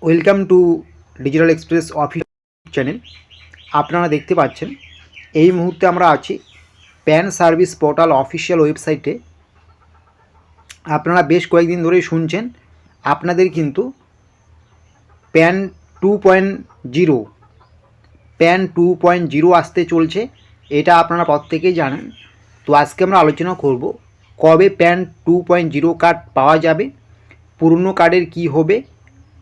Welcome to digital express official channel. আপনারা দেখতে পাচ্ছেন এই মুহূর্তে আমরা আছি প্যান সার্ভিস পোর্টাল অফিসিয়াল ওয়েবসাইটে। আপনারা বেশ কয়েকদিন ধরেই শুনছেন আপনাদের কিন্তু প্যান 2.0 আসতে চলছে, এটা আপনারা প্রত্যেকেই জানেন। তো আজকে আমরা আলোচনা করব কবে প্যান 2.0 কার্ড পাওয়া যাবে, পুরনো কার্ডের কি হবে,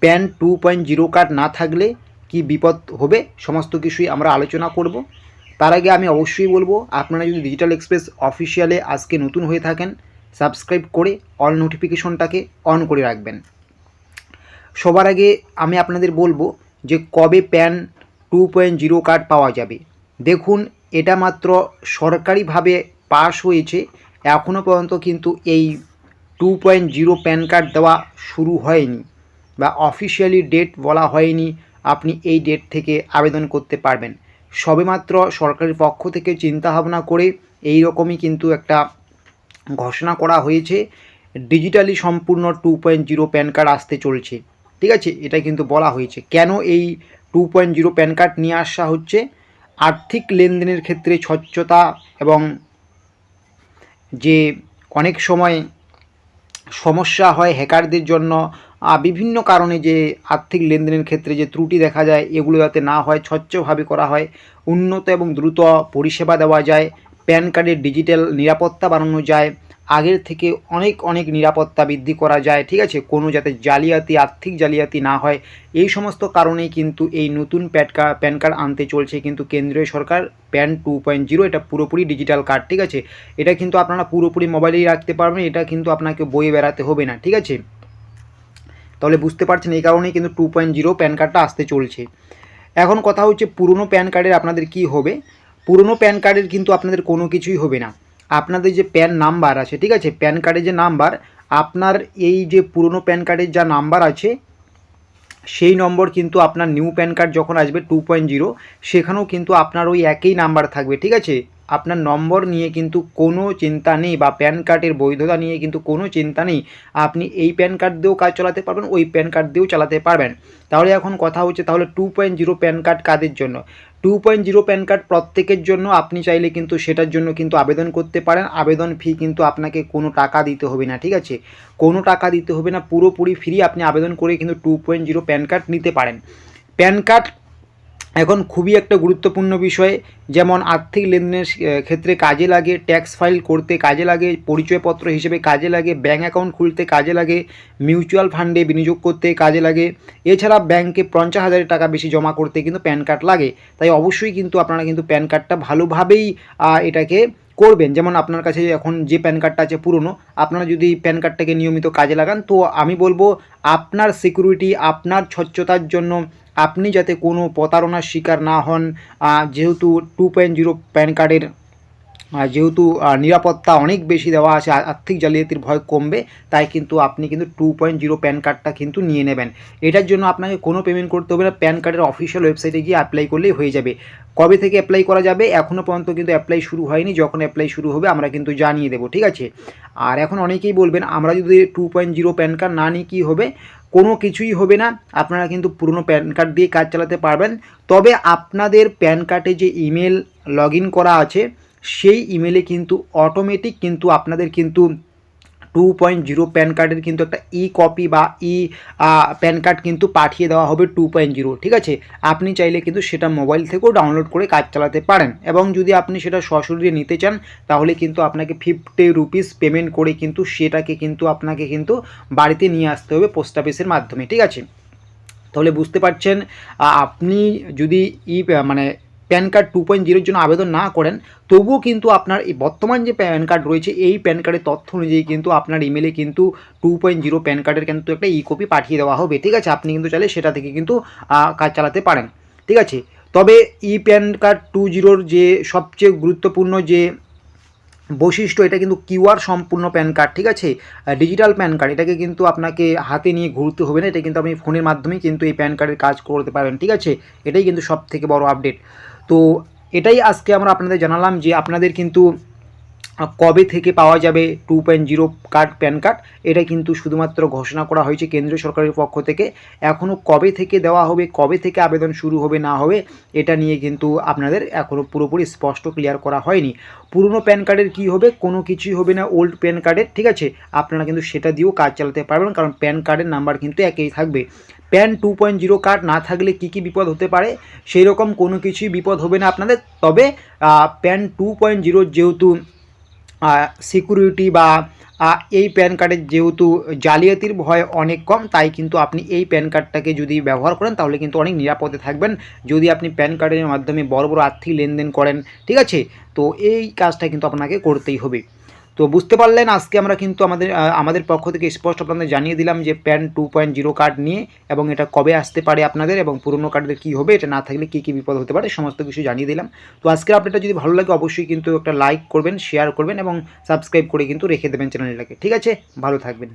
প্যান 2.0 কার্ড না থাকলে কি বিপদ হবে, সমস্ত কিছুই আমরা আলোচনা করব। তার আগে আমি অবশ্যই বলবো, আপনারা যদি ডিজিটাল এক্সপ্রেস অফিসিয়ালে আজকে নতুন হয়ে থাকেন, সাবস্ক্রাইব করে অল নোটিফিকেশনটাকে অন করে রাখবেন। সবার আগে আমি আপনাদের বলবো যে কবে প্যান 2.0 কার্ড পাওয়া যাবে। দেখুন, এটা মাত্র সরকারিভাবে পাস হয়েছে, এখনও পর্যন্ত কিন্তু এই 2.0 প্যান কার্ড দেওয়া শুরু হয়নি বা অফিসিয়ালি ডেট বলা হয়নি আপনি এই ডেট থেকে আবেদন করতে পারবেন। সবেমাত্র সরকারের পক্ষ থেকে চিন্তাভাবনা করে এই রকমই কিন্তু একটা ঘোষণা করা হয়েছে, ডিজিটালি সম্পূর্ণ 2.0 প্যান কার্ড আসতে চলছে। ঠিক আছে, এটা কিন্তু বলা হয়েছে। কেন এই 2.0 প্যান কার্ড নিয়ে আসা হচ্ছে? আর্থিক লেনদেনের ক্ষেত্রে স্বচ্ছতা এবং যে অনেক সময় সমস্যা হয় হ্যাকারদের জন্য, বিভিন্ন কারণে যে আর্থিক লেনদেনের ক্ষেত্রে যে ত্রুটি দেখা যায়, এগুলো যাতে না হয়, স্বচ্ছভাবে করা হয়, উন্নত এবং দ্রুত পরিষেবা দেওয়া যায়, প্যান কার্ডের ডিজিটাল নিরাপত্তা বাড়ানো যায়, আগের থেকে অনেক নিরাপত্তা বৃদ্ধি করা যায়। ঠিক আছে, কোনো যাতে জালিয়াতি, আর্থিক জালিয়াতি না হয়, এই সমস্ত কারণেই কিন্তু এই নতুন প্যান কার্ড আনতে চলছে কিন্তু কেন্দ্রীয় সরকার। প্যান 2.0 এটা পুরোপুরি ডিজিটাল কার্ড। ঠিক আছে, এটা কিন্তু আপনারা পুরোপুরি মোবাইলেই রাখতে পারবেন, এটা কিন্তু আপনাকে বইয়ে বেড়াতে হবে না। ঠিক আছে, তাহলে বুঝতে পারছেন এই কারণেই কিন্তু 2.0 প্যান কার্ডটা আসতে চলছে। এখন কথা হচ্ছে পুরনো প্যান কার্ডের আপনাদের কি হবে। পুরনো প্যান কার্ডের কিন্তু আপনাদের কোনো কিছুই হবে না। আপনাদের যে প্যান নাম্বার আছে, ঠিক আছে, প্যান কার্ডের যে নাম্বার, আপনার এই যে পুরনো প্যান কার্ডের যা নাম্বার আছে সেই নম্বর কিন্তু আপনার নিউ প্যান কার্ড যখন আসবে 2.0, সেখানেও কিন্তু আপনার ওই একই নাম্বার থাকবে। ঠিক আছে, আপনার নম্বর নিয়ে কিন্তু কোনো চিন্তা নেই, বা প্যান কার্ডের বৈধতা নিয়ে কিন্তু কোনো চিন্তা নেই। আপনি এই প্যান কার্ড দিয়েও কাজ চালাতে পারবেন, ওই প্যান কার্ড দিয়েও চালাতে পারবেন। তাহলে এখন কথা হচ্ছে, তাহলে 2.0 প্যান কার্ড কাদের জন্য? 2.0 প্যান কার্ড প্রত্যেকের জন্য। আপনি চাইলে কিন্তু সেটার জন্য কিন্তু আবেদন করতে পারেন। আবেদন ফি কিন্তু আপনাকে কোনো টাকা দিতে হবে না। ঠিক আছে, কোনো টাকা দিতে হবে না, পুরোপুরি ফ্রি। আপনি আবেদন করে কিন্তু 2.0 প্যান কার্ড নিতে পারেন। প্যান কার্ড এখন খুবই একটা গুরুত্বপূর্ণ বিষয়, যেমন আর্থিক লেনদেনের ক্ষেত্রে কাজে লাগে, ট্যাক্স ফাইল করতে কাজে লাগে, পরিচয়পত্র হিসেবে কাজে লাগে, ব্যাঙ্ক অ্যাকাউন্ট খুলতে কাজে লাগে, মিউচুয়াল ফান্ডে বিনিয়োগ করতে কাজে লাগে, এছাড়া ব্যাঙ্কে 50,000 টাকা বেশি জমা করতে কিন্তু প্যান কার্ড লাগে। তাই অবশ্যই কিন্তু আপনারা কিন্তু প্যান কার্ডটা ভালোভাবেই এটাকে করবেন। যেমন আপনার কাছে এখন যে প্যান কার্ডটা আছে পুরনো, আপনারা যদি প্যান কার্ডটাকে নিয়মিত কাজে লাগান, তো আমি বলবো আপনার সিকিউরিটি, আপনার স্বচ্ছতার জন্য, আপনি যাতে কোনো প্রতারণার শিকার না হন, যেহেতু 2.0 প্যান কার্ডের যেহেতু নিরাপত্তা অনেক বেশি দেওয়া আছে, আর্থিক জালিয়াতির ভয় কমবে, তাই কিন্তু আপনি কিন্তু 2.0 প্যান কার্ডটা কিন্তু নিয়ে নেবেন। এটার জন্য আপনাকে কোনো পেমেন্ট করতে হবে না, প্যান কার্ডের অফিসিয়াল ওয়েবসাইটে গিয়ে অ্যাপ্লাই করলেই হয়ে যাবে। কবে থেকে অ্যাপ্লাই করা যাবে? এখনও পর্যন্ত কিন্তু অ্যাপ্লাই শুরু হয়নি, যখন অ্যাপ্লাই শুরু হবে আমরা কিন্তু জানিয়ে দেবো। ঠিক আছে, আর এখন অনেকেই বলবেন আমরা যদি 2.0 প্যান কার্ড না নিই কী হবে? কোনো কিছুই হবে না, আপনারা কিন্তু পুরনো প্যান কার্ড দিয়ে কাজ চালাতে পারবেন। তবে আপনাদের প্যান কার্ডে যে ইমেল লগ ইন করা আছে, সেই ইমেলে কিন্তু অটোমেটিক কিন্তু আপনাদের কিন্তু 2.0 প্যান কার্ডের কিন্তু একটা কপি বা প্যান কার্ড কিন্তু পাঠিয়ে দেওয়া হবে 2.0। ঠিক আছে, আপনি চাইলে কিন্তু সেটা মোবাইল থেকেও ডাউনলোড করে কাজ চালাতে পারেন, এবং যদি আপনি সেটা সশরীরে নিতে চান তাহলে কিন্তু আপনাকে 50 রুপিস পেমেন্ট করে কিন্তু সেটাকে কিন্তু আপনাকে কিন্তু বাড়িতে নিয়ে আসতে হবে পোস্ট অফিসের মাধ্যমে। ঠিক আছে, তাহলে বুঝতে পারছেন, আপনি যদি মানে প্যান কার্ড 2.0 জন্য আবেদন না করেন, তবুও কিন্তু আপনার এই বর্তমান যে প্যান কার্ড রয়েছে, এই প্যান কার্ডের তথ্য অনুযায়ী কিন্তু আপনার ইমেলে কিন্তু 2.0 প্যান কার্ডের কিন্তু একটা কপি পাঠিয়ে দেওয়া হবে। ঠিক আছে, আপনি কিন্তু চাইলে সেটা থেকে কিন্তু কাজ চালাতে পারেন। ঠিক আছে, তবে প্যান কার্ড 2.0 যে সবচেয়ে গুরুত্বপূর্ণ যে বৈশিষ্ট্য, এটা কিন্তু কিউআর সম্পূর্ণ প্যান কার্ড। ঠিক আছে, ডিজিটাল প্যান কার্ড, এটাকে কিন্তু আপনাকে হাতে নিয়ে ঘুরতে হবে না, এটা কিন্তু আপনি ফোনের মাধ্যমেই কিন্তু এই প্যান কার্ডের কাজ করতে পারবেন। ঠিক আছে, এটাই কিন্তু সব থেকে বড় আপডেট। তো এটাই আজকে আমরা আপনাদের জানালাম যে আপনাদের কিন্তু কবে থেকে পাওয়া যাবে 2.0 কার্ড প্যান কার্ড, এটা কিন্তু শুধুমাত্র ঘোষণা করা হয়েছে কেন্দ্রীয় সরকারের পক্ষ থেকে। এখনও কবে থেকে দেওয়া হবে, কবে থেকে আবেদন শুরু হবে না হবে, এটা নিয়ে কিন্তু আপনাদের এখনও পুরোপুরি স্পষ্ট ক্লিয়ার করা হয়নি। পুরনো প্যান কার্ডের কী হবে, কোনো কিছুই হবে না ওল্ড প্যান কার্ডের, ঠিক আছে। আপনারা কিন্তু সেটা দিয়েও কাজ চালাতে পারবেন, কারণ প্যান কার্ডের নাম্বার কিন্তু একই থাকবে। প্যান 2.0 কার্ড না থাকলে কী কী বিপদ হতে পারে, সেই রকম কোনো কিছুই বিপদ হবে না আপনাদের। তবে প্যান 2.0 যেহেতু সিকিউরিটি বা এই প্যান কার্ডের যেহেতু জালিয়াতির ভয় অনেক কম, তাই কিন্তু আপনি এই প্যান কার্ডটাকে যদি ব্যবহার করেন তাহলে কিন্তু অনেক নিরাপদে থাকবেন। যদি আপনি প্যান কার্ডের মাধ্যমে বড় বড় আর্থিক লেনদেন করেন, ঠিক আছে, তো এই কাজটা কিন্তু আপনাকে করতেই হবে। তো বুঝতে পারলেন, আজকে আমরা কিন্তু আমাদের পক্ষ থেকে স্পষ্ট আপনাদের জানিয়ে দিলাম যে প্যান 2.0 কার্ড নিয়ে, এবং এটা কবে আসতে পারে আপনাদের, এবং পুরনো কার্ডের কী হবে, এটা না থাকলে কী কী বিপদ হতে পারে, সমস্ত কিছু জানিয়ে দিলাম। তো আজকের আপডেটটা যদি ভালো লাগে অবশ্যই কিন্তু একটা লাইক করবেন, শেয়ার করবেন এবং সাবস্ক্রাইব করে কিন্তু রেখে দেবেন চ্যানেলটাকে। ঠিক আছে, ভালো থাকবেন।